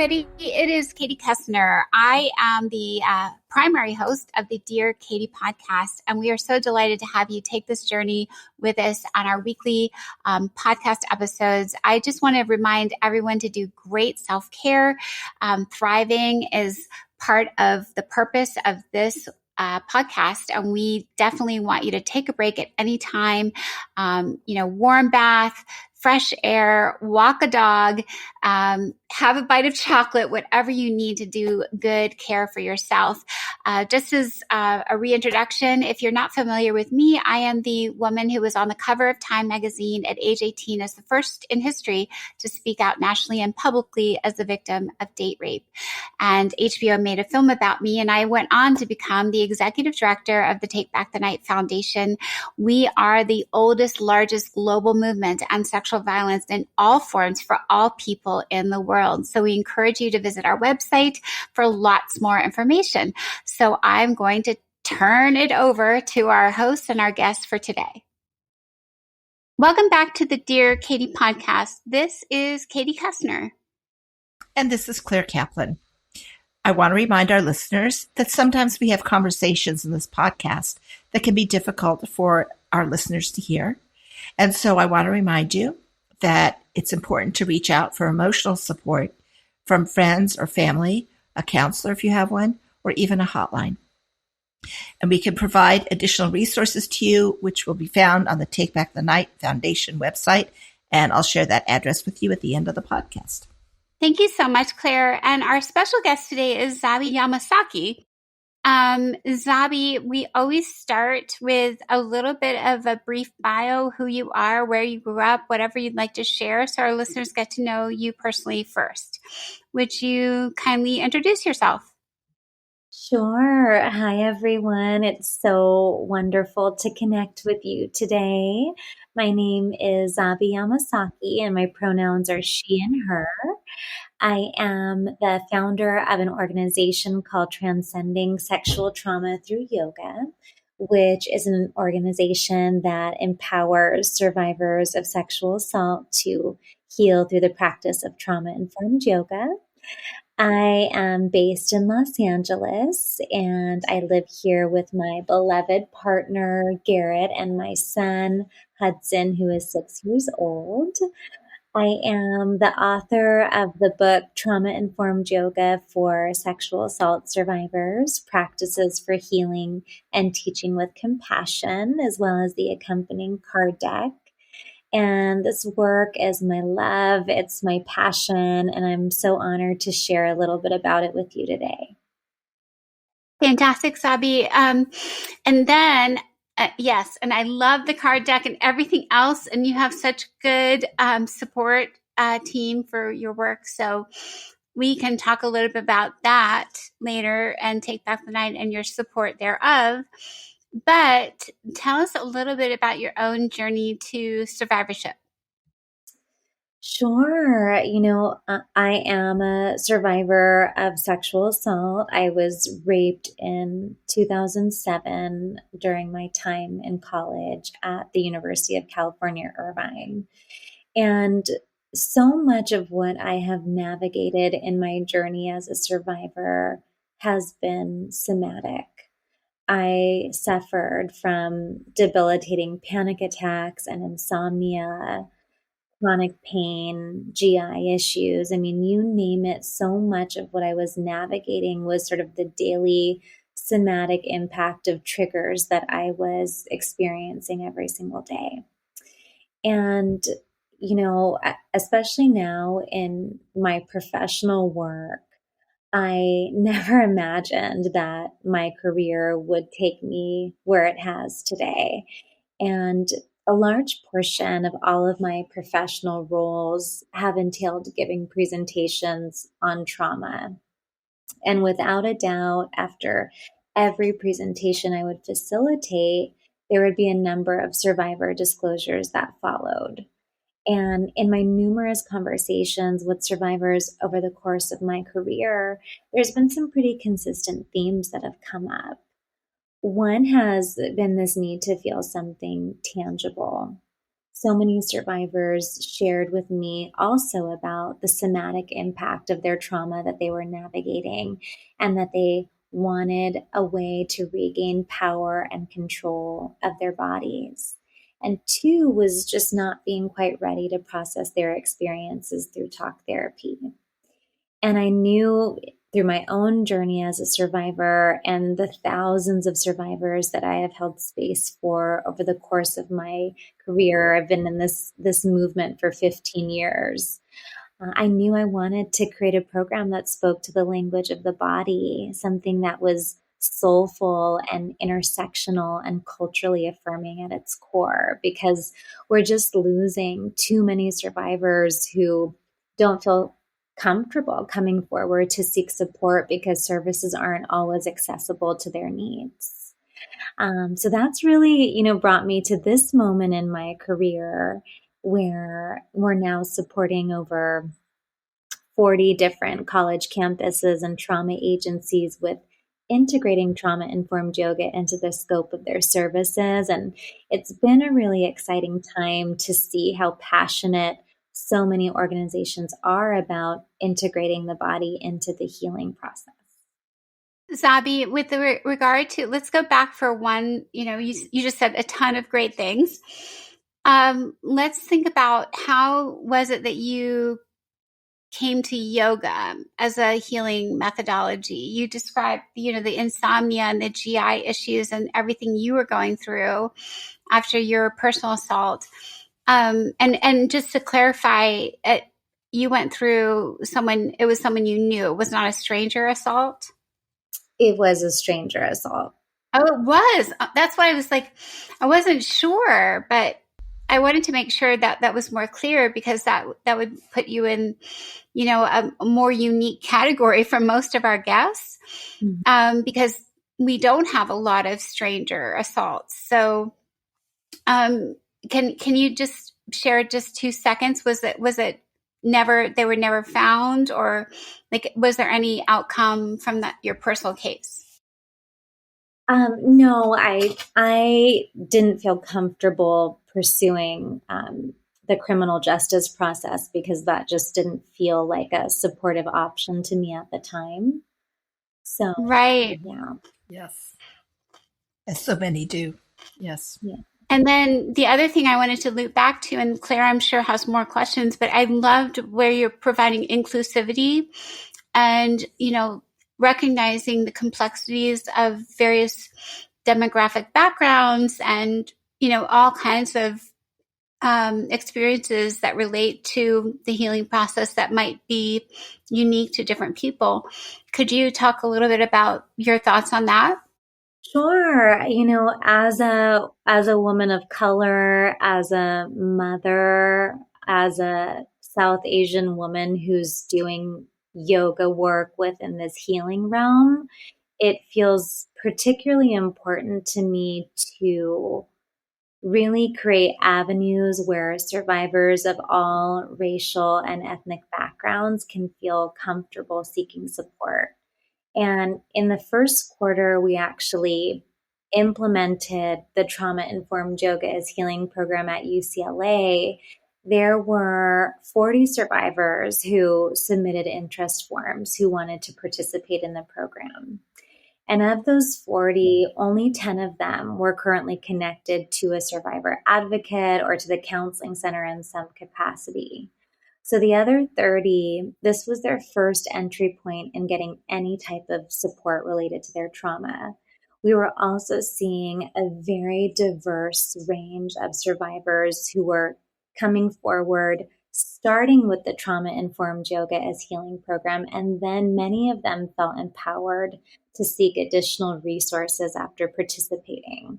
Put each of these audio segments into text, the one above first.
everybody. It is Katie Koestner. I am the primary host of the Dear Katie podcast, and we are so delighted to have you take this journey with us on our weekly podcast episodes. I just want to remind everyone to do great self-care. Thriving is part of the purpose of this podcast, and we definitely want you to take a break at any time. Warm bath, fresh air, walk a dog, have a bite of chocolate, whatever you need to do good care for yourself. Just as a reintroduction, if you're not familiar with me, I am the woman who was on the cover of Time magazine at age 18 as the first in history to speak out nationally and publicly as a victim of date rape. And HBO made a film about me, and I went on to become the executive director of the Take Back the Night Foundation. We are the oldest, largest global movement on sexual violence in all forms for all people in the world. So we encourage you to visit our website for lots more information. So I'm going to turn it over to our host and our guest for today. Welcome back to the Dear Katie podcast. This is Katie Koestner. And this is Claire Kaplan. I want to remind our listeners that sometimes we have conversations in this podcast that can be difficult for our listeners to hear. And so I want to remind you that it's important to reach out for emotional support from friends or family, a counselor if you have one, or even a hotline. And we can provide additional resources to you, which will be found on the Take Back the Night Foundation website. And I'll share that address with you at the end of the podcast. Thank you so much, Claire. And our special guest today is Zahabiyah Yamasaki. Zabi, we always start with a little bit of a brief bio, who you are, where you grew up, whatever you'd like to share, so our listeners get to know you personally first. Would you kindly introduce yourself? Sure. Hi, everyone. It's so wonderful to connect with you today. My name is Zahabiyah Yamasaki, and my pronouns are she and her. I am the founder of an organization called Transcending Sexual Trauma Through Yoga, which is an organization that empowers survivors of sexual assault to heal through the practice of trauma-informed yoga. I am based in Los Angeles, and I live here with my beloved partner, Garrett, and my son, Hudson, who is 6 years old. I am the author of the book Trauma-Informed Yoga for Sexual Assault Survivors, Practices for Healing and Teaching with Compassion, as well as the accompanying card deck. And this work is my love, it's my passion, and I'm so honored to share a little bit about it with you today. Fantastic, Zabi. And then yes, and I love the card deck and everything else. And you have such good support team for your work. So we can talk a little bit about that later and Take Back the Night and your support thereof. But tell us a little bit about your own journey to survivorship. Sure. I am a survivor of sexual assault. I was raped in 2007 during my time in college at the University of California, Irvine. And so much of what I have navigated in my journey as a survivor has been somatic. I suffered from debilitating panic attacks and insomnia, chronic pain, GI issues. I mean, you name it, so much of what I was navigating was sort of the daily somatic impact of triggers that I was experiencing every single day. And, especially now in my professional work, I never imagined that my career would take me where it has today. And a large portion of all of my professional roles have entailed giving presentations on trauma. And without a doubt, after every presentation I would facilitate, there would be a number of survivor disclosures that followed. And in my numerous conversations with survivors over the course of my career, there's been some pretty consistent themes that have come up. One has been this need to feel something tangible, so many survivors shared with me also about the somatic impact of their trauma that they were navigating, and that they wanted a way to regain power and control of their bodies. And two was just not being quite ready to process their experiences through talk therapy. And I knew through my own journey as a survivor and the thousands of survivors that I have held space for over the course of my career, I've been in this movement for 15 years. I knew I wanted to create a program that spoke to the language of the body, something that was soulful and intersectional and culturally affirming at its core, because we're just losing too many survivors who don't feel comfortable coming forward to seek support because services aren't always accessible to their needs. So that's really, brought me to this moment in my career where we're now supporting over 40 different college campuses and trauma agencies with integrating trauma-informed yoga into the scope of their services. And it's been a really exciting time to see how passionate so many organizations are about integrating the body into the healing process. Zabi, with the regard to, let's go back for one, you just said a ton of great things. Let's think about, how was it that you came to yoga as a healing methodology? You described, the insomnia and the GI issues and everything you were going through after your personal assault. And just to clarify, you went through it was someone you knew. It was not a stranger assault? It was a stranger assault. Oh, it was. That's why I was like, I wasn't sure, but I wanted to make sure that that was more clear, because that would put you in, a more unique category from most of our guests, because we don't have a lot of stranger assaults. So, can you just share just 2 seconds? Was it never, they were never found, or like, was there any outcome from your personal case? No, I didn't feel comfortable pursuing the criminal justice process, because that just didn't feel like a supportive option to me at the time. So, right. Yeah. Yes. As so many do. Yes. Yeah. And then the other thing I wanted to loop back to, and Claire, I'm sure, has more questions, but I loved where you're providing inclusivity and, recognizing the complexities of various demographic backgrounds and, all kinds of experiences that relate to the healing process that might be unique to different people. Could you talk a little bit about your thoughts on that? Sure. As a woman of color, as a mother, as a South Asian woman who's doing yoga work within this healing realm, it feels particularly important to me to really create avenues where survivors of all racial and ethnic backgrounds can feel comfortable seeking support. And in the first quarter, we actually implemented the trauma-informed yoga as healing program at UCLA. There were 40 survivors who submitted interest forms who wanted to participate in the program. And of those 40, only 10 of them were currently connected to a survivor advocate or to the counseling center in some capacity. So the other 30, this was their first entry point in getting any type of support related to their trauma. We were also seeing a very diverse range of survivors who were coming forward, starting with the trauma-informed yoga as healing program, and then many of them felt empowered to seek additional resources after participating.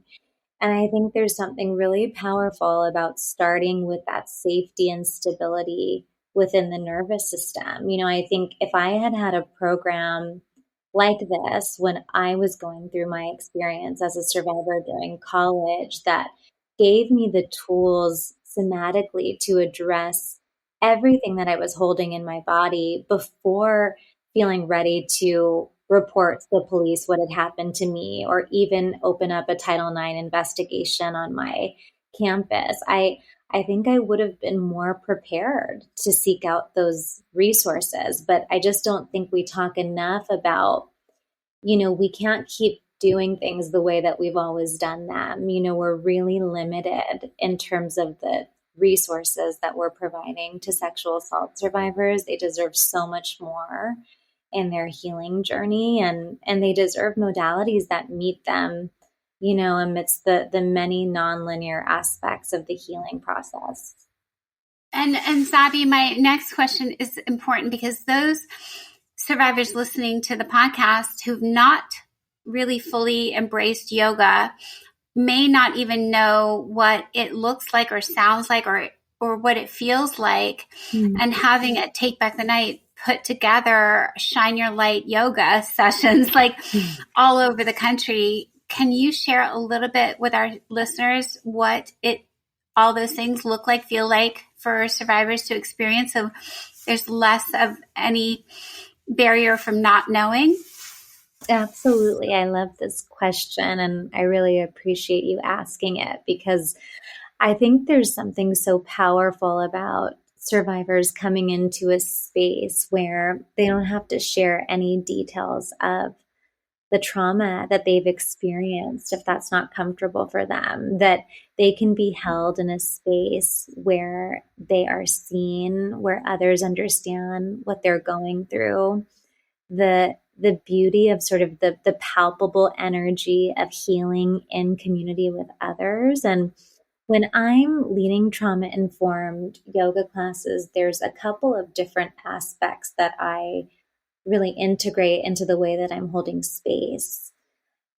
And I think there's something really powerful about starting with that safety and stability within the nervous system. I think if I had had a program like this when I was going through my experience as a survivor during college that gave me the tools somatically to address everything that I was holding in my body before feeling ready to report to the police what had happened to me, or even open up a Title IX investigation on my campus. I I think I would have been more prepared to seek out those resources. But I just don't think we talk enough about, we can't keep doing things the way that we've always done them. We're really limited in terms of the resources that we're providing to sexual assault survivors. They deserve so much more in their healing journey, and they deserve modalities that meet them, amidst the many nonlinear aspects of the healing process. And Zabi, my next question is important because those survivors listening to the podcast who've not really fully embraced yoga may not even know what it looks like or sounds like or what it feels like. And having at Take Back the Night put together Shine Your Light yoga sessions like all over the country. Can you share a little bit with our listeners what all those things look like, feel like for survivors to experience, so there's less of any barrier from not knowing? Absolutely. I love this question, and I really appreciate you asking it, because I think there's something so powerful about survivors coming into a space where they don't have to share any details of the trauma that they've experienced if that's not comfortable for them, that they can be held in a space where they are seen, where others understand what they're going through. The beauty of sort of the palpable energy of healing in community with others. And when I'm leading trauma-informed yoga classes, there's a couple of different aspects that I really integrate into the way that I'm holding space.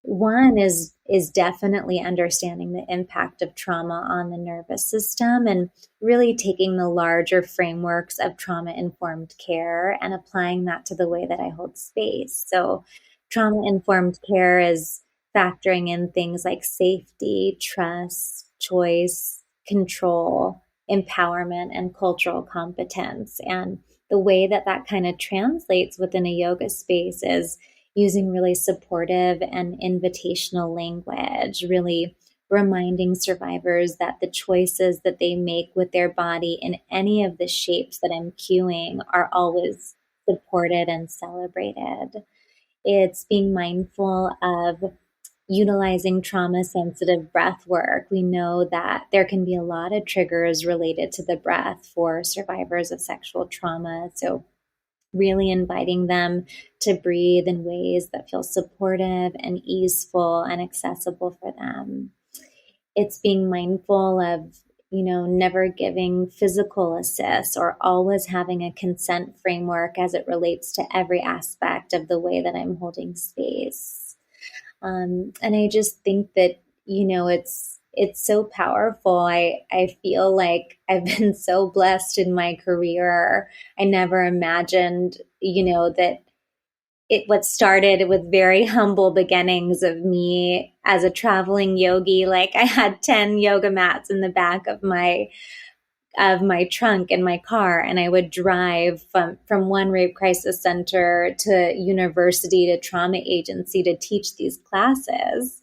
One is definitely understanding the impact of trauma on the nervous system and really taking the larger frameworks of trauma-informed care and applying that to the way that I hold space. So trauma-informed care is factoring in things like safety, trust, choice, control, empowerment, and cultural competence. And the way that kind of translates within a yoga space is using really supportive and invitational language, really reminding survivors that the choices that they make with their body in any of the shapes that I'm cueing are always supported and celebrated. It's being mindful of utilizing trauma-sensitive breath work. We know that there can be a lot of triggers related to the breath for survivors of sexual trauma. So really inviting them to breathe in ways that feel supportive and easeful and accessible for them. It's being mindful of, never giving physical assist or always having a consent framework as it relates to every aspect of the way that I'm holding space. And I just think that, it's so powerful. I feel like I've been so blessed in my career. I never imagined, that what started with very humble beginnings of me as a traveling yogi. Like I had 10 yoga mats in the back of my trunk in my car, and I would drive from one rape crisis center to university to trauma agency to teach these classes.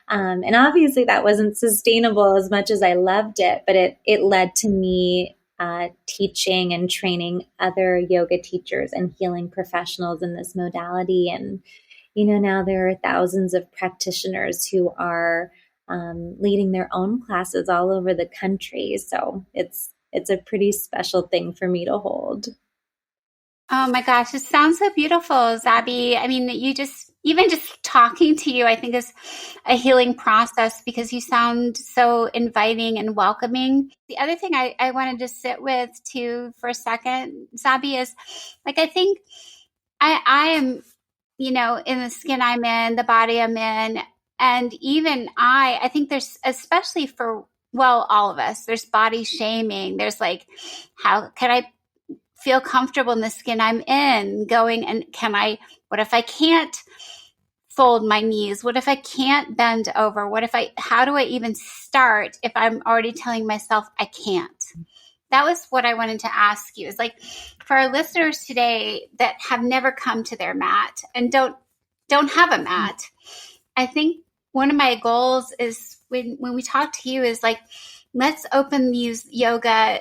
And obviously that wasn't sustainable as much as I loved it, but it led to me teaching and training other yoga teachers and healing professionals in this modality. And, now there are thousands of practitioners who are leading their own classes all over the country. So it's a pretty special thing for me to hold. Oh my gosh, it sounds so beautiful, Zabi. I mean, even just talking to you, I think is a healing process because you sound so inviting and welcoming. The other thing I wanted to sit with too for a second, Zabi, is like, I think I am, in the skin I'm in, the body I'm in. And even I think there's, especially for, all of us, there's body shaming. There's like, how can I feel comfortable in the skin I'm in going? And what if I can't fold my knees? What if I can't bend over? How do I even start if I'm already telling myself I can't? That was what I wanted to ask you, is like, for our listeners today that have never come to their mat and don't have a mat, I think one of my goals is when we talk to you is like, let's open these yoga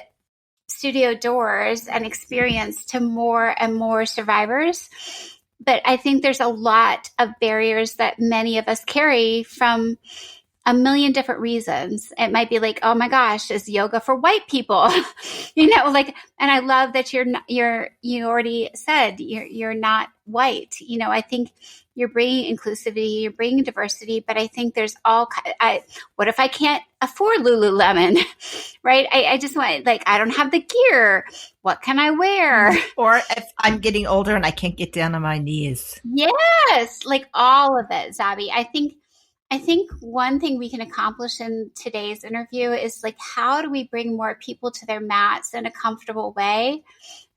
studio doors and experience to more and more survivors. But I think there's a lot of barriers that many of us carry from a million different reasons. It might be like, oh my gosh, is yoga for white people? Like, and I love that you already said you're not white. I think you're bringing inclusivity, you're bringing diversity, but I think there's what if I can't afford Lululemon, right? I just want, like, I don't have the gear. What can I wear? Or if I'm getting older and I can't get down on my knees. Yes, like all of it, Zabi. I think one thing we can accomplish in today's interview is, like, how do we bring more people to their mats in a comfortable way?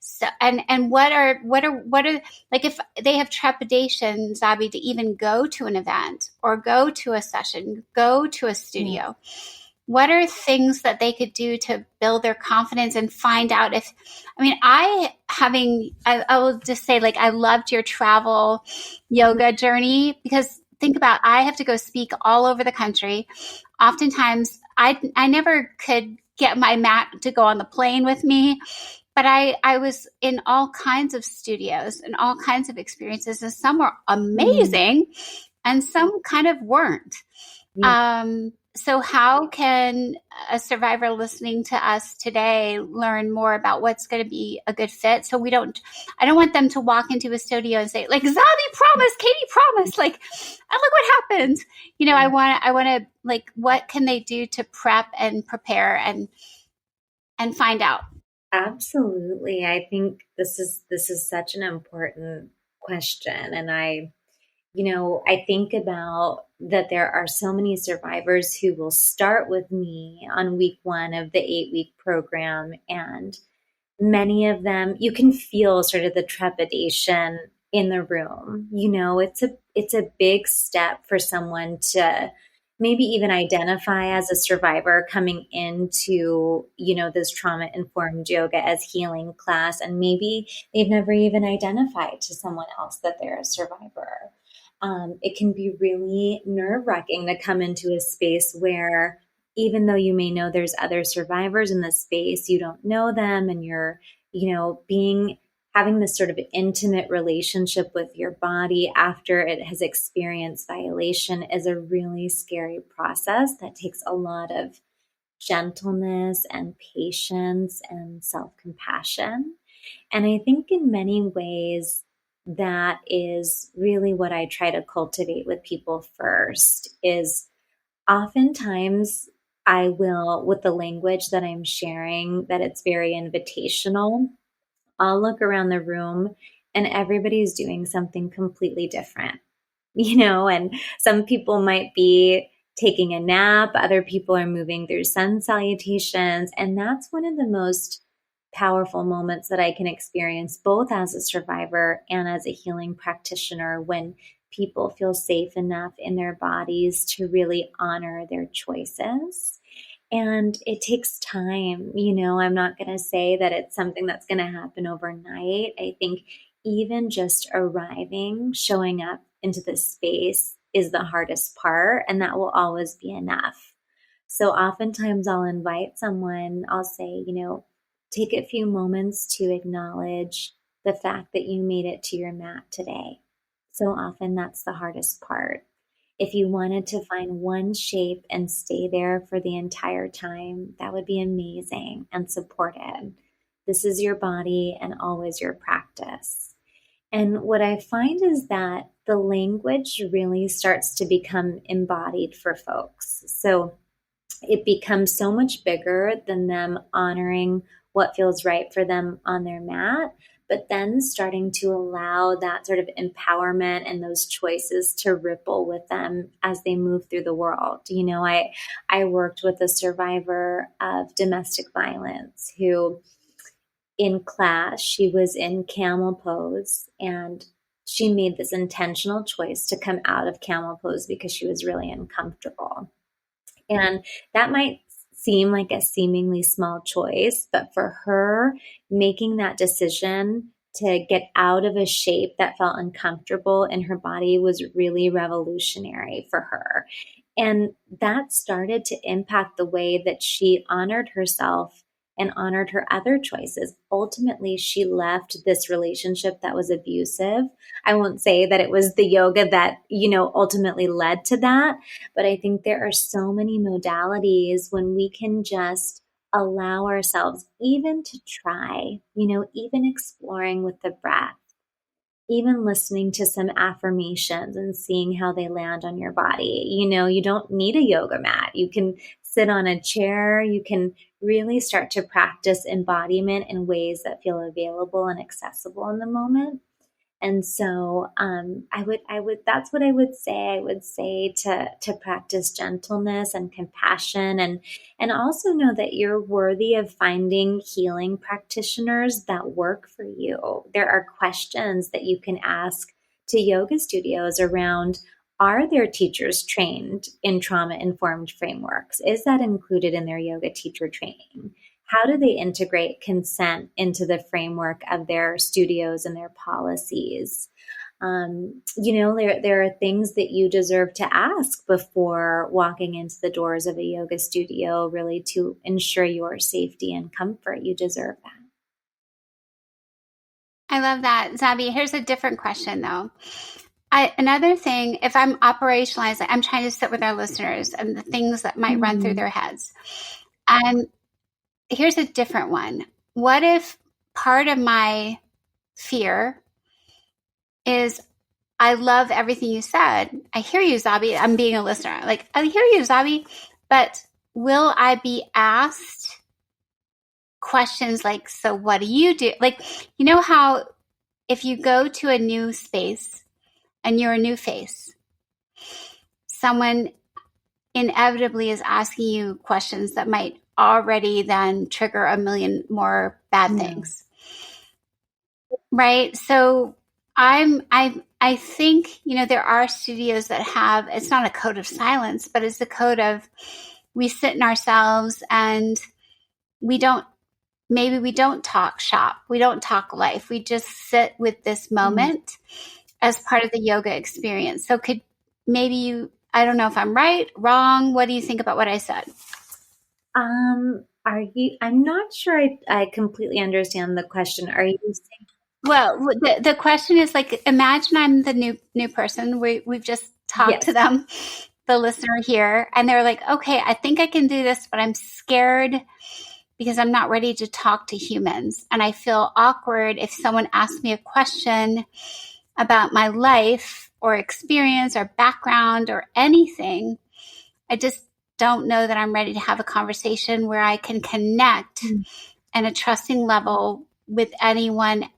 So, and what are like, if they have trepidation, Zabi, to even go to an event or go to a session, go to a studio, what are things that they could do to build their confidence and find out if, I will just say, like, I loved your travel yoga journey, because think about, I have to go speak all over the country. Oftentimes, I never could get my mat to go on the plane with me, but I was in all kinds of studios and all kinds of experiences, and some were amazing and some kind of weren't. So how can a survivor listening to us today learn more about what's going to be a good fit? So I don't want them to walk into a studio and say, like, Zabi promised, Katie promised, like, and look what happened. I want to, like, what can they do to prep and prepare and find out? Absolutely. I think this is such an important question. And I think about that there are so many survivors who will start with me on week 1 of the 8-week program. And many of them, you can feel sort of the trepidation in the room. It's a big step for someone to maybe even identify as a survivor coming into, this trauma-informed yoga as healing class. And maybe they've never even identified to someone else that they're a survivor. It can be really nerve-wracking to come into a space where, even though you may know there's other survivors in the space, you don't know them, and you're, having this sort of intimate relationship with your body after it has experienced violation is a really scary process that takes a lot of gentleness and patience and self-compassion. And I think in many ways, that is really what I try to cultivate with people first. Is oftentimes I will, with the language that I'm sharing, that it's very invitational, I'll look around the room and everybody's doing something completely different, and some people might be taking a nap, other people are moving through sun salutations. And that's one of the most powerful moments that I can experience, both as a survivor and as a healing practitioner, when people feel safe enough in their bodies to really honor their choices. And it takes time. I'm not going to say that it's something that's going to happen overnight. I think even just arriving, showing up into this space is the hardest part, and that will always be enough. So oftentimes I'll invite someone, I'll say, take a few moments to acknowledge the fact that you made it to your mat today. So often that's the hardest part. If you wanted to find one shape and stay there for the entire time, that would be amazing and supported. This is your body and always your practice. And what I find is that the language really starts to become embodied for folks. So it becomes so much bigger than them honoring what feels right for them on their mat, but then starting to allow that sort of empowerment and those choices to ripple with them as they move through the world. I worked with a survivor of domestic violence who, in class, she was in camel pose, and she made this intentional choice to come out of camel pose because she was really uncomfortable. And that might seem like a seemingly small choice, but for her, making that decision to get out of a shape that felt uncomfortable in her body was really revolutionary for her. And that started to impact the way that she honored herself and honored her other choices. Ultimately, she left this relationship that was abusive. I won't say that it was the yoga that, ultimately led to that, but I think there are so many modalities when we can just allow ourselves even to try, even exploring with the breath, even listening to some affirmations and seeing how they land on your body. You don't need a yoga mat. You can sit on a chair. You can really start to practice embodiment in ways that feel available and accessible in the moment. And so that's what I would say. I would say to practice gentleness and compassion, and also know that you're worthy of finding healing practitioners that work for you. There are questions that you can ask to yoga studios around, are their teachers trained in trauma-informed frameworks? Is that included in their yoga teacher training? How do they integrate consent into the framework of their studios and their policies? There are things that you deserve to ask before walking into the doors of a yoga studio, really to ensure your safety and comfort. You deserve that. I love that. Zabi, here's a different question though. Another thing, if I'm operationalizing, I'm trying to sit with our listeners and the things that might run through their heads. And here's a different one. What if part of my fear is, I love everything you said. I hear you, Zabi. I'm being a listener. Like, I hear you, Zabi. But will I be asked questions like, so what do you do? Like, you know how if you go to a new space and you're a new face, someone inevitably is asking you questions that might already then trigger a million more bad things. Right? So I think, there are studios that have, it's not a code of silence, but it's a code of, we sit in ourselves and maybe we don't talk shop. We don't talk life. We just sit with this moment as part of the yoga experience. So I don't know if I'm right, wrong. What do you think about what I said? I'm not sure I completely understand the question. Are you saying? Well, the question is like, imagine I'm the new person. We've just talked to them, the listener here, and they're like, okay, I think I can do this, but I'm scared because I'm not ready to talk to humans. And I feel awkward if someone asks me a question about my life or experience or background or anything. I just don't know that I'm ready to have a conversation where I can connect at a trusting level with anyone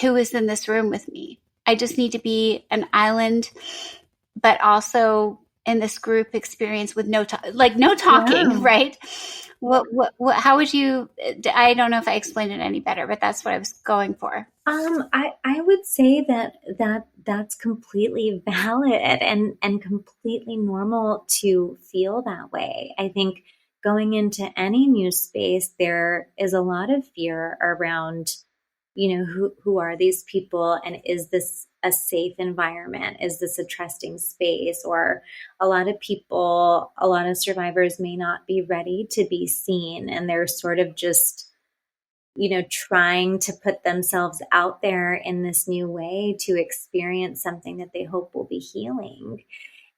who is in this room with me. I just need to be an island, but also in this group experience with no talking, right? What, how would you, I don't know if I explained it any better, but that's what I was going for. I would say that's completely valid and completely normal to feel that way. I think going into any new space, there is a lot of fear around, who are these people, and is this a safe environment? Is this a trusting space? Or a lot of survivors may not be ready to be seen, and they're sort of just, trying to put themselves out there in this new way to experience something that they hope will be healing.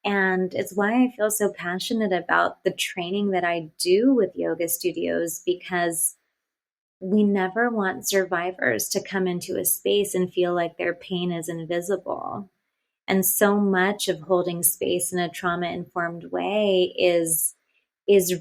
And it's why I feel so passionate about the training that I do with yoga studios, because we never want survivors to come into a space and feel like their pain is invisible. And so much of holding space in a trauma-informed way is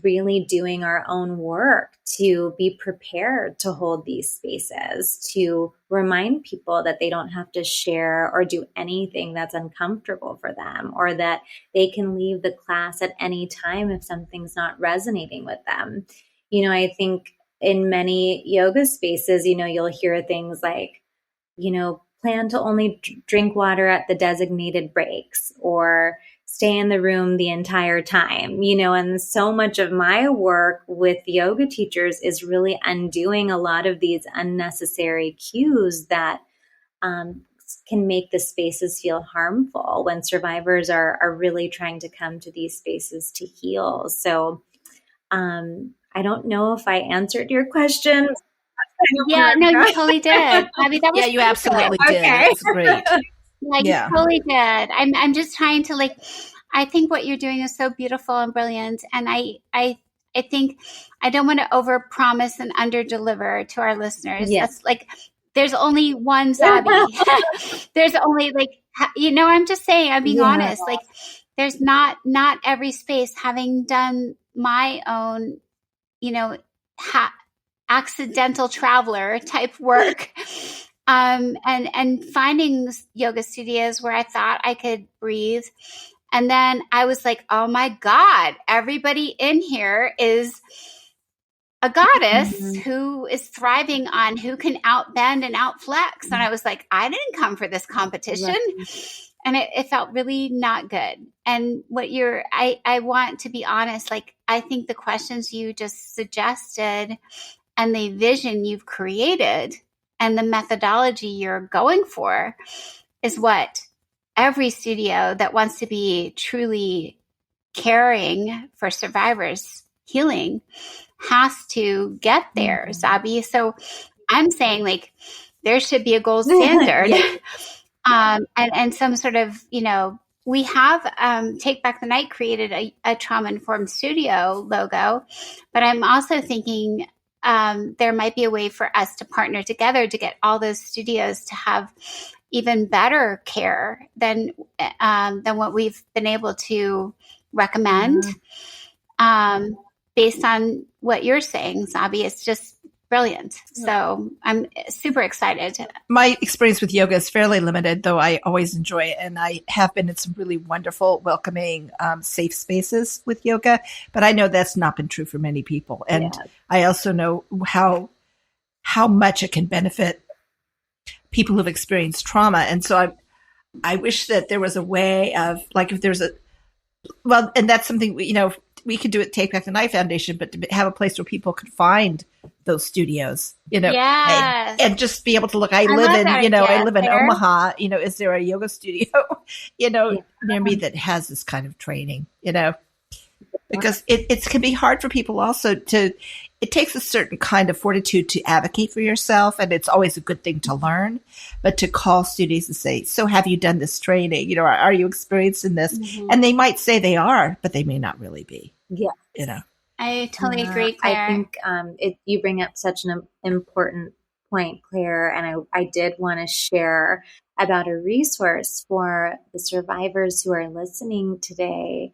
really doing our own work to be prepared to hold these spaces, to remind people that they don't have to share or do anything that's uncomfortable for them, or that they can leave the class at any time if something's not resonating with them. I think in many yoga spaces, you'll hear things like, plan to only drink water at the designated breaks, or stay in the room the entire time, and so much of my work with yoga teachers is really undoing a lot of these unnecessary cues that can make the spaces feel harmful when survivors are really trying to come to these spaces to heal. So I don't know if I answered your question. Yeah, no, you totally did. I mean, that was you absolutely did. okay. It's great. Yeah, you totally did. I'm just trying to I think what you're doing is so beautiful and brilliant. And I think I don't want to overpromise and underdeliver to our listeners. Yes. That's there's only one Zabi. There's only I'm just saying, I'm being honest. There's not every space. Having done my own, accidental traveler type work. And finding yoga studios where I thought I could breathe. And then I was like, oh my God, everybody in here is a goddess who is thriving on who can outbend and outflex. And I was like, I didn't come for this competition. Right. And it felt really not good. And I want to be honest, I think the questions you just suggested and the vision you've created and the methodology you're going for is what every studio that wants to be truly caring for survivors healing has to get there, Zabi. So I'm saying there should be a gold standard. And some sort of, we have Take Back the Night created a trauma-informed studio logo, but I'm also thinking there might be a way for us to partner together to get all those studios to have even better care than what we've been able to recommend. Based on what you're saying, Zabi, it's just brilliant. So I'm super excited. My experience with yoga is fairly limited, though I always enjoy it. And I have been in some really wonderful, welcoming, safe spaces with yoga. But I know that's not been true for many people. And I also know how much it can benefit people who've experienced trauma. And so I wish that there was a way of, if there's and that's something, we could do at Take Back the Night Foundation, but to have a place where people could find those studios, and just be able to look. I live in Omaha. Is there a yoga studio, near me that has this kind of training? Because it can be hard for people also it takes a certain kind of fortitude to advocate for yourself, and it's always a good thing to learn, but to call studios and say, so have you done this training? Are you experienced in this? And they might say they are, but they may not really be. Yeah. I totally agree, Claire. I think you bring up such an important point, Claire, and I did want to share about a resource for the survivors who are listening today.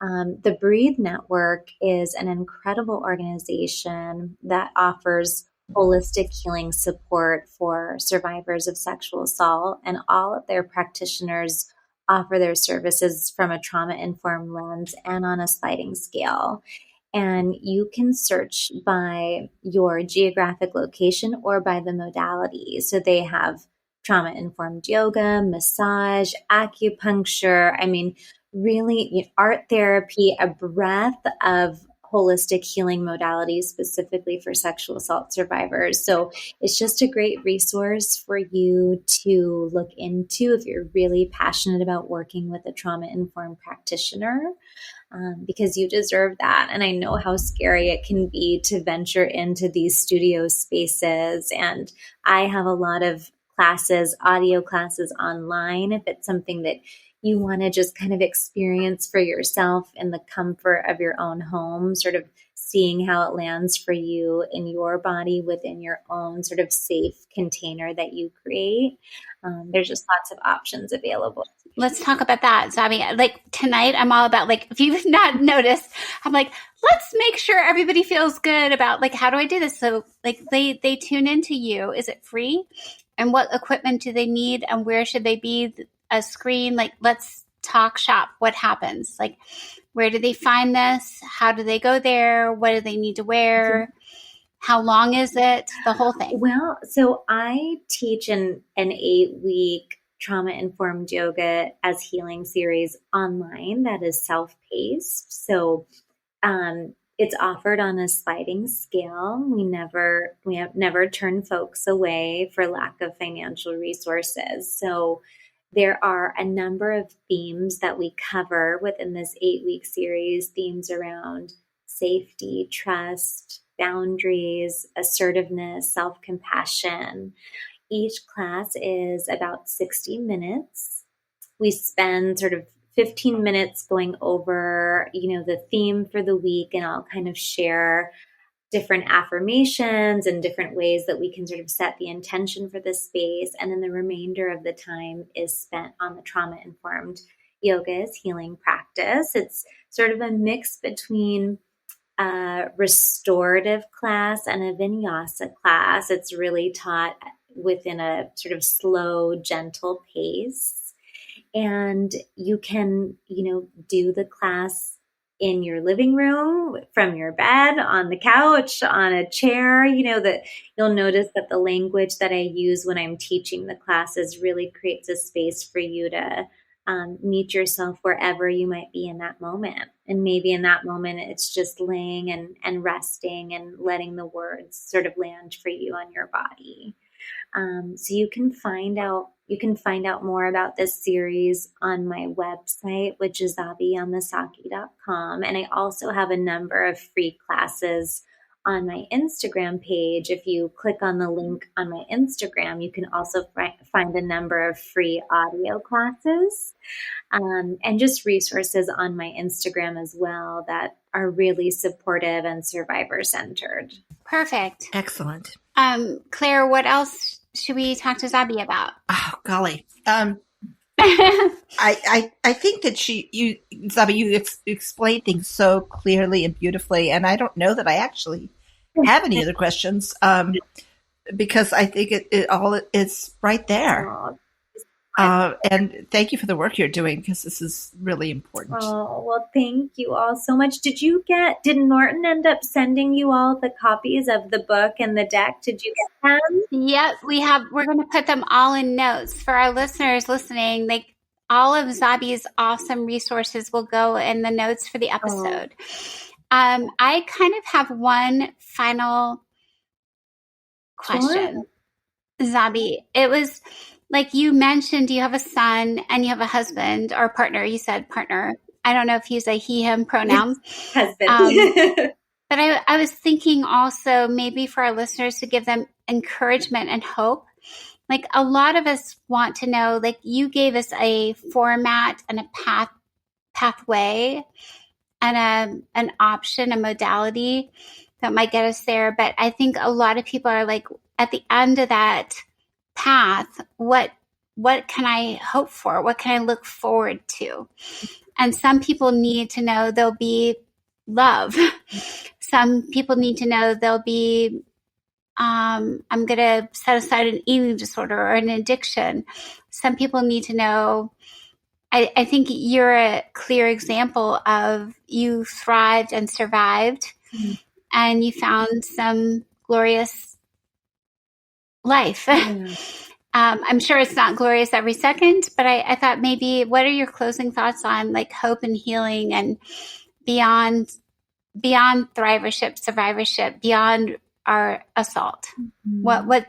The Breathe Network is an incredible organization that offers holistic healing support for survivors of sexual assault, and all of their practitioners offer their services from a trauma-informed lens and on a sliding scale. And you can search by your geographic location or by the modality. So they have trauma-informed yoga, massage, acupuncture. I mean, really, art therapy, a breadth of holistic healing modalities specifically for sexual assault survivors. So it's just a great resource for you to look into if you're really passionate about working with a trauma-informed practitioner. Because you deserve that. And I know how scary it can be to venture into these studio spaces. And I have a lot of classes, audio classes online, if it's something that you want to just kind of experience for yourself in the comfort of your own home, sort of seeing how it lands for you in your body within your own sort of safe container that you create. There's just lots of options available. Let's talk about that, Zabi. Tonight, I'm all about if you've not noticed, I'm let's make sure everybody feels good about how do I do this? So they tune into you. Is it free? And what equipment do they need? And where should they be? A screen? Let's talk shop. What happens? Where do they find this? How do they go there? What do they need to wear? How long is it? The whole thing. Well, so I teach an 8-week trauma-informed yoga as healing series online that is self-paced. So It's offered on a sliding scale. We have never turned folks away for lack of financial resources. So there are a number of themes that we cover within this 8-week series, themes around safety, trust, boundaries, assertiveness, self-compassion. Each class is about 60 minutes. We spend sort of 15 minutes going over, the theme for the week, and I'll kind of share different affirmations and different ways that we can sort of set the intention for this space. And then the remainder of the time is spent on the trauma-informed yoga as healing practice. It's sort of a mix between a restorative class and a vinyasa class. It's really taught within a sort of slow, gentle pace. And you can, do the class in your living room, from your bed, on the couch, on a chair, that you'll notice that the language that I use when I'm teaching the classes really creates a space for you to meet yourself wherever you might be in that moment. And maybe in that moment, it's just laying and resting and letting the words sort of land for you on your body. So you can find out more about this series on my website, which is zahabiyahyamasaki.com. And I also have a number of free classes on my Instagram page. If you click on the link on my Instagram, you can also find a number of free audio classes, and just resources on my Instagram as well that are really supportive and survivor centered. Perfect. Excellent. Claire, what else should we talk to Zabi about? Oh, golly. I think that Zabi, you explained things so clearly and beautifully, and I don't know that I actually have any other questions, because I think it all is right there. And thank you for the work you're doing, because this is really important. Oh, well, thank you all so much. Did Norton end up sending you all the copies of the book and the deck? Did you get them? Yep, we're going to put them all in notes for our listeners listening. All of Zabi's awesome resources will go in the notes for the episode. I kind of have one final question, sure. Zabi. It was like you mentioned, you have a son and you have a husband or partner. You said partner. I don't know if you use a he, him pronoun. Husband. But I was thinking also maybe for our listeners to give them encouragement and hope. Like a lot of us want to know, like you gave us a format and a pathway and an option, a modality that might get us there. But I think a lot of people are like at the end of that path, what can I hope for? What can I look forward to? And some people need to know there'll be love. Some people need to know there'll be, I'm going to set aside an eating disorder or an addiction. Some people need to know, I think you're a clear example of you thrived and survived, and you found some glorious life. I'm sure it's not glorious every second, but I thought maybe what are your closing thoughts on like hope and healing and beyond thrivership, survivorship, beyond our assault? What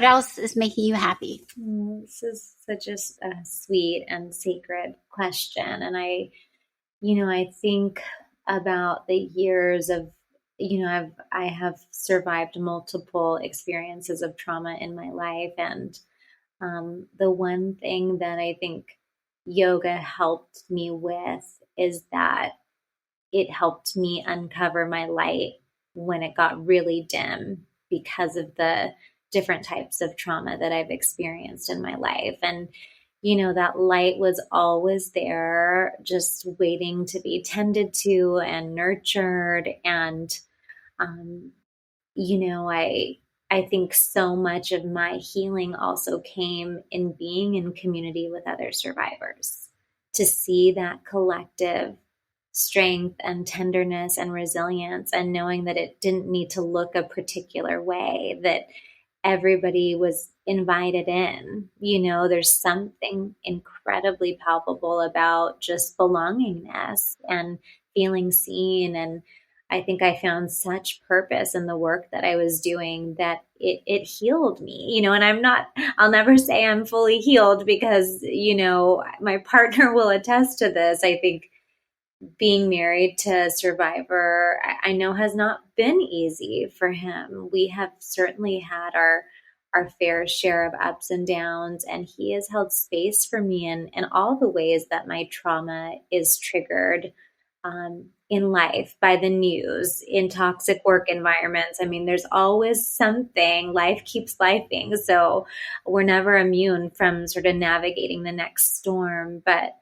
else is making you happy? This is such a sweet and sacred question. And I think about the years of, I have survived multiple experiences of trauma in my life. And the one thing that I think yoga helped me with is that it helped me uncover my light when it got really dim because of the different types of trauma that I've experienced in my life. And, that light was always there, just waiting to be tended to and nurtured. And, I think so much of my healing also came in being in community with other survivors, to see that collective strength and tenderness and resilience, and knowing that it didn't need to look a particular way, that everybody was invited in. There's something incredibly palpable about just belongingness and feeling seen. And I think I found such purpose in the work that I was doing that it healed me, and I'll never say I'm fully healed because, my partner will attest to this. I think being married to a survivor, I know has not been easy for him. We have certainly had our fair share of ups and downs, and he has held space for me in all the ways that my trauma is triggered in life, by the news, in toxic work environments. I mean, there's always something. Life keeps lifing. So we're never immune from sort of navigating the next storm. But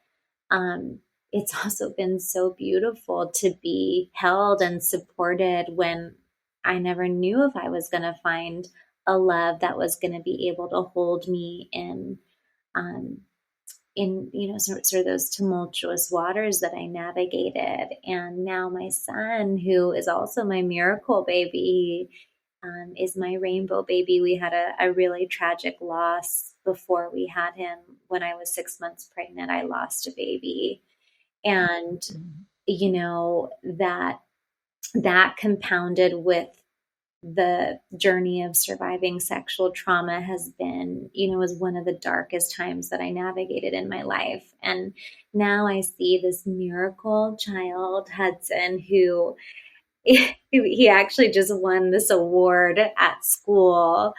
it's also been so beautiful to be held and supported when I never knew if I was going to find a love that was going to be able to hold me in sort of those tumultuous waters that I navigated. And now my son, who is also my miracle baby, is my rainbow baby. We had a really tragic loss before we had him. When I was 6 months pregnant, I lost a baby. And, that compounded with the journey of surviving sexual trauma has been, was one of the darkest times that I navigated in my life. And now I see this miracle child, Hudson, who he actually just won this award at school.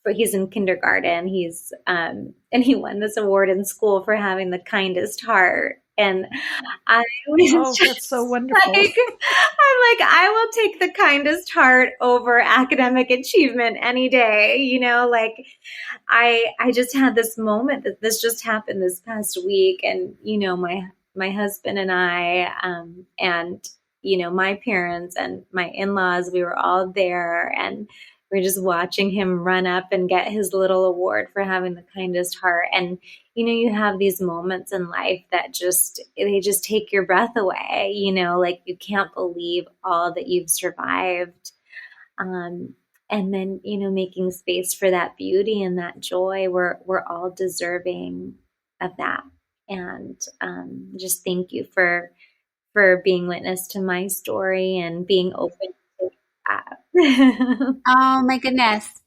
He's in kindergarten. And he won this award in school for having the kindest heart. And I was that's so wonderful. I'm like, I will take the kindest heart over academic achievement any day. I just had this moment that this just happened this past week. And, my husband and I, and, my parents and my in-laws, we were all there, and we're just watching him run up and get his little award for having the kindest heart. And, you have these moments in life that they just take your breath away, like you can't believe all that you've survived. And then, making space for that beauty and that joy, we're all deserving of that. And just thank you for being witness to my story and being open to that. Oh my goodness.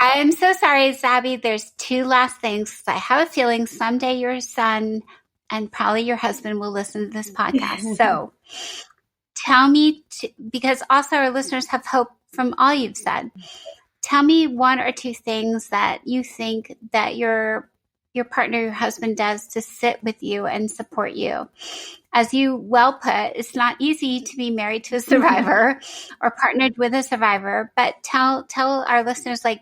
I'm so sorry, Zabi. There's two last things. I have a feeling someday your son and probably your husband will listen to this podcast. So tell me, because also our listeners have hope from all you've said. Tell me one or two things that you think that your partner, your husband does to sit with you and support you. As you well put, it's not easy to be married to a survivor or partnered with a survivor, but tell our listeners like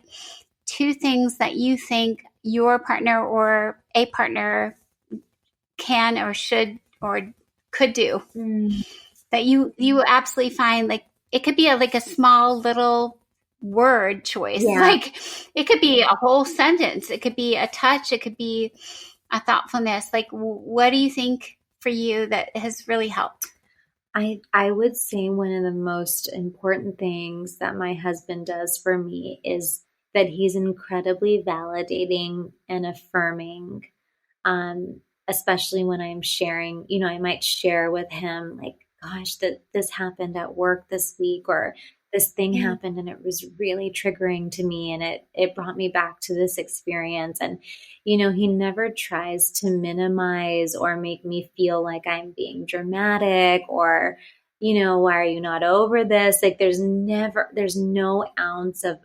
two things that you think your partner or a partner can or should or could do that you absolutely find, like it could be a small little word choice. Yeah. Like it could be a whole sentence. It could be a touch. It could be a thoughtfulness. Like what do you think for you that has really helped? I would say one of the most important things that my husband does for me is that he's incredibly validating and affirming, especially when I'm sharing, I might share with him like, gosh, that this happened at work this week, or this thing happened and it was really triggering to me, and it brought me back to this experience. And, he never tries to minimize or make me feel like I'm being dramatic or, why are you not over this? Like there's no ounce of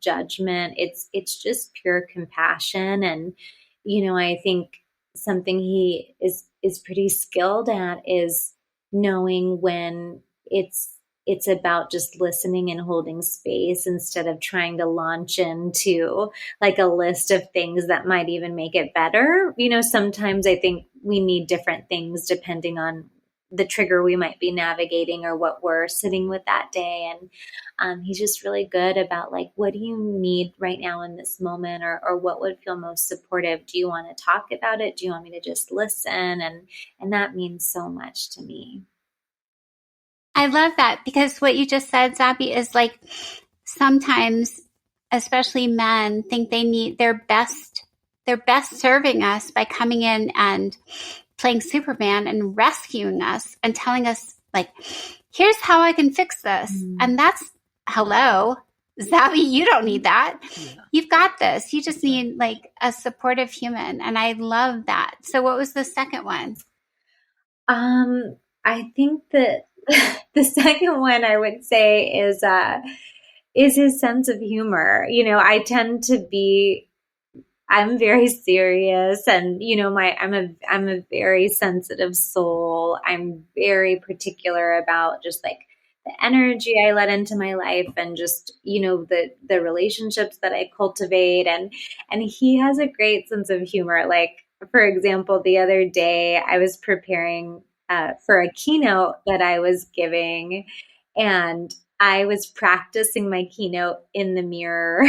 judgment. It's just pure compassion. And, I think something he is pretty skilled at is knowing when it's about just listening and holding space instead of trying to launch into like a list of things that might even make it better. Sometimes I think we need different things depending on the trigger we might be navigating or what we're sitting with that day. And he's just really good about like, what do you need right now in this moment, or what would feel most supportive? Do you want to talk about it? Do you want me to just listen? And that means so much to me. I love that, because what you just said, Zabi, is like sometimes, especially men, think they need their best serving us by coming in and playing Superman and rescuing us and telling us like, here's how I can fix this. And that's, hello, Zabi, you don't need that. Yeah. You've got this. You just need like a supportive human. And I love that. So what was the second one? I think that the second one I would say is his sense of humor. You know, I'm very serious, and you know, I'm a very sensitive soul. I'm very particular about just like the energy I let into my life, and just, you know, the relationships that I cultivate, and he has a great sense of humor. Like, for example, the other day I was preparing for a keynote that I was giving, and I was practicing my keynote in the mirror,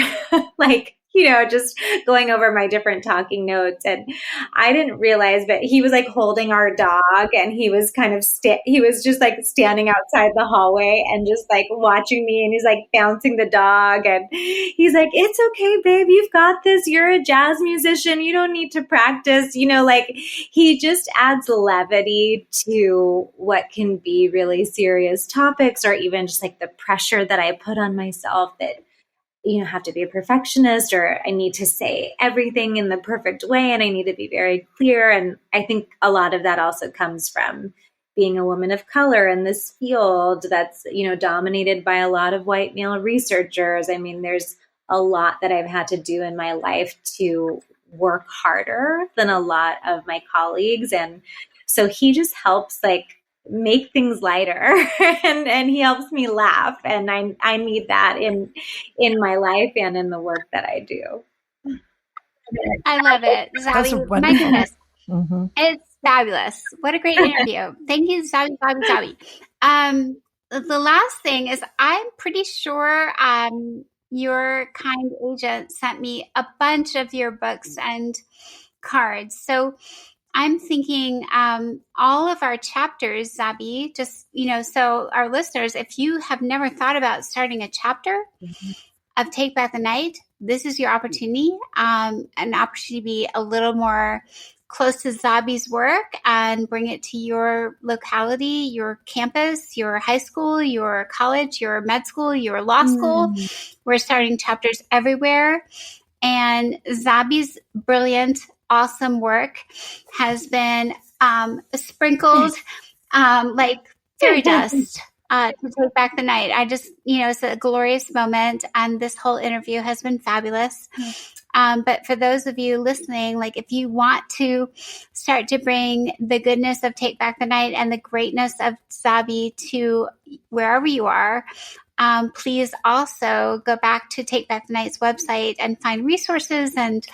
like, you know, just going over my different talking notes. And I didn't realize, but he was like holding our dog, and he was kind of, he was just like standing outside the hallway and just like watching me, and he's like bouncing the dog. And he's like, "It's okay, babe. You've got this. You're a jazz musician. You don't need to practice." You know, like, he just adds levity to what can be really serious topics, or even just like the pressure that I put on myself that, you know, have to be a perfectionist, or I need to say everything in the perfect way, and I need to be very clear. And I think a lot of that also comes from being a woman of color in this field that's, you know, dominated by a lot of white male researchers. I mean, there's a lot that I've had to do in my life to work harder than a lot of my colleagues. And so he just helps like make things lighter, and he helps me laugh, and I need that in my life and in the work that I do. I love it, Zabi. My goodness, It's fabulous. What a great interview! Thank you, Zabi. The last thing is, I'm pretty sure your kind agent sent me a bunch of your books and cards. So I'm thinking all of our chapters, Zabi, just, you know, so our listeners, if you have never thought about starting a chapter of Take Back the Night, this is your opportunity, an opportunity to be a little more close to Zabi's work and bring it to your locality, your campus, your high school, your college, your med school, your law school. We're starting chapters everywhere. And Zabi's brilliant, awesome work has been sprinkled like fairy dust to take back the night. I just, you know, it's a glorious moment, and this whole interview has been fabulous. But for those of you listening, like, if you want to start to bring the goodness of Take Back the Night and the greatness of Zabi to wherever you are, please also go back to Take Back the Night's website and find resources and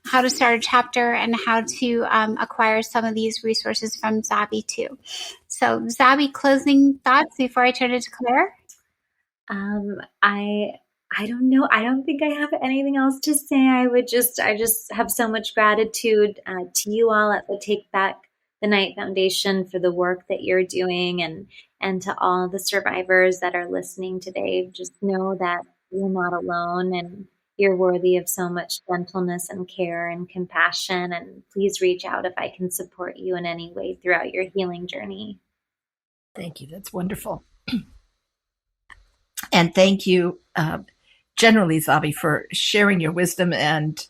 how to start a chapter and how to acquire some of these resources from Zabi too. So, Zabi, closing thoughts before I turn it to Claire? I don't know. I don't think I have anything else to say. I just have so much gratitude to you all at the Take Back the Night Foundation for the work that you're doing, and to all the survivors that are listening today. Just know that you're not alone, and you're worthy of so much gentleness and care and compassion. And please reach out if I can support you in any way throughout your healing journey. Thank you. That's wonderful. And thank you, generally, Zabi, for sharing your wisdom and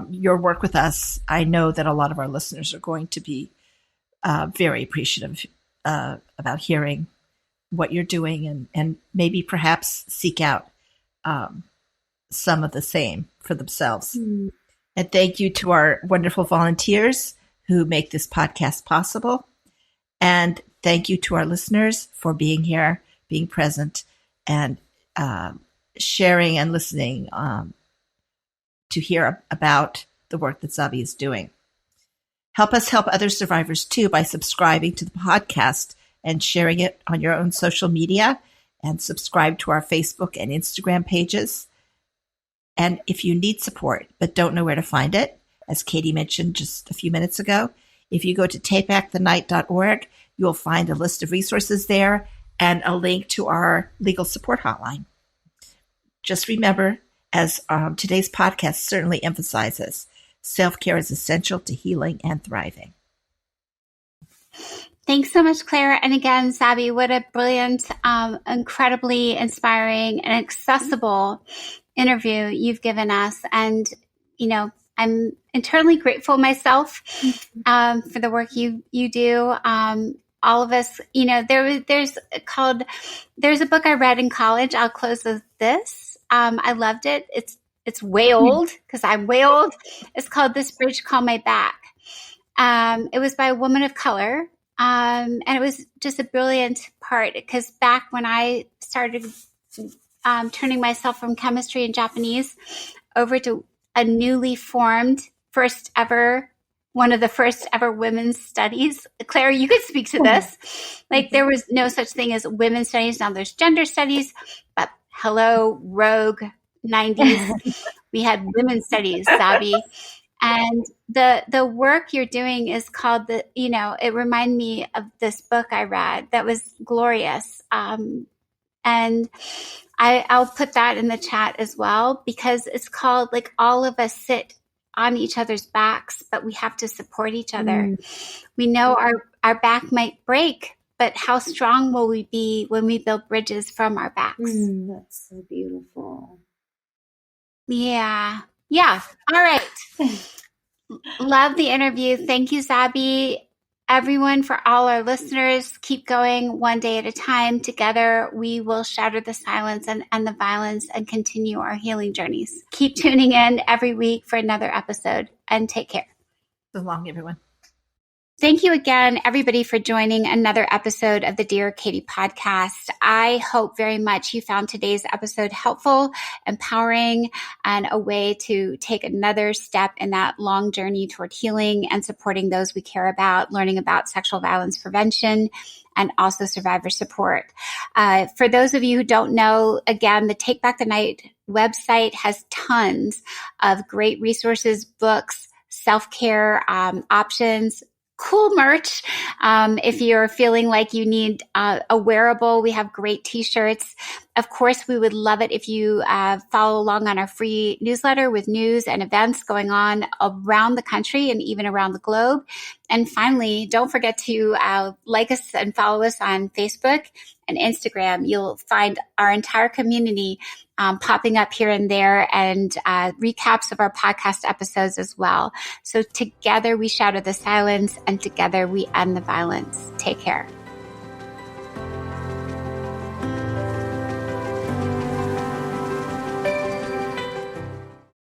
your work with us. I know that a lot of our listeners are going to be very appreciative about hearing what you're doing, and maybe perhaps seek out some of the same for themselves. And thank you to our wonderful volunteers who make this podcast possible. And thank you to our listeners for being here, being present, and sharing and listening to hear about the work that Zabi is doing. Help us help other survivors too by subscribing to the podcast and sharing it on your own social media, and subscribe to our Facebook and Instagram pages. And if you need support but don't know where to find it, as Katie mentioned just a few minutes ago, if you go to takebackthenight.org, you'll find a list of resources there and a link to our legal support hotline. Just remember, as today's podcast certainly emphasizes, self-care is essential to healing and thriving. Thanks so much, Claire. And again, Zabi, what a brilliant, incredibly inspiring and accessible interview you've given us. And, I'm internally grateful myself for the work you do. All of us, there's a book I read in college. I'll close with this. I loved it. It's way old because I'm way old. It's called This Bridge Called My Back. It was by a woman of color. And it was just a brilliant part because back when I started turning myself from chemistry and Japanese over to a newly formed one of the first ever women's studies. Claire, you could speak to this. Like there was no such thing as women's studies. Now there's gender studies, but hello, rogue 90s. We had women's studies, Zabi. And the work you're doing is called it reminded me of this book I read that was glorious. And I'll put that in the chat as well, because it's called like all of us sit on each other's backs, but we have to support each other. We know our back might break, but how strong will we be when we build bridges from our backs? That's so beautiful. Yeah. All right. Love the interview. Thank you, Zabi. Everyone, for all our listeners, keep going one day at a time. Together, we will shatter the silence and the violence and continue our healing journeys. Keep tuning in every week for another episode, and take care. So long, everyone. Thank you again, everybody, for joining another episode of the Dear Katie podcast. I hope very much you found today's episode helpful, empowering, and a way to take another step in that long journey toward healing and supporting those we care about, learning about sexual violence prevention, and also survivor support. For those of you who don't know, again, the Take Back the Night website has tons of great resources, books, self-care options, cool merch. If you're feeling like you need a wearable, we have great t-shirts. Of course, we would love it if you follow along on our free newsletter with news and events going on around the country and even around the globe. And finally, don't forget to like us and follow us on Facebook and Instagram. You'll find our entire community popping up here and there, and recaps of our podcast episodes as well. So together we shatter the silence, and together we end the violence. Take care.